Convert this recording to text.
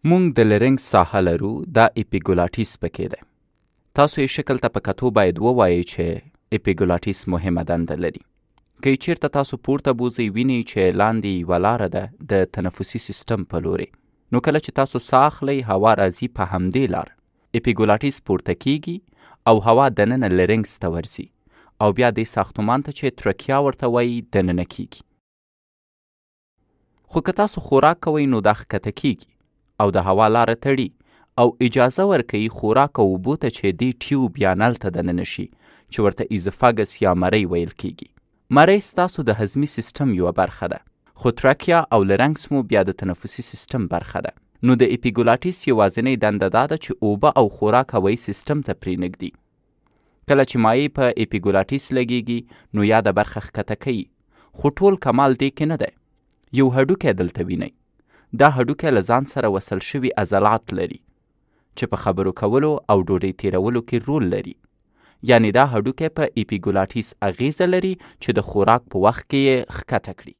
مونږ د لرنګ ساحه لرو، دا اپیګولاټیس پکې ده. تاسو یې شکل ته په کتو باید ووایئ چې اپیګولاټیس مهمه دنده لري. که یې چیرته تاسو پورته بوزئ وینئ چې لاندې یوه لاره ده د تنفسي سیستم په لورې. نو کله چې تاسو ساه اخلئ هوا راځي په همدې لار. اپیګولاټیس پورته کیږي او هوا دننه لرنګس ته ورځي او بیا دې ساختمان ته چې ترکیه ورته وایي دننه کیږي. خو که تاسو خوراک کوئ نو دا ښکته کیږي او د هوا لاره تړي او اجازه ورکوي خوراک او اوبو ته چې دې ټیوب یا نل ته دننه شي چې ورته ایزوفاګس یا مرۍ ویل کیږي. مرۍ ستاسو د هضمي سیستم یوه برخه ده، خو ترکیه او لرنګس مو بیا د تنفسي سیستم برخه ده. نو د اپیګولاټیس یوازینۍ دنده دا ده چې اوبه او خوراک هوایي سیستم ته پرېنږدي. کله چې مایع په اپیګولاټیس لګیږي نو یاده برخه ښکته کوي، خو ټول کمال دې کې نه دی. یو هډوکی دلته وینئ. دا هډوکی له ځان سره وصل شوي عضلات لري چې په خبرو کولو او ډوډۍ تیرولو کې رول لري. یعنې دا هډوکی په اپیګولاټیس اغیزه لري چې د خوراک په وخت کې یې ښکته کړي.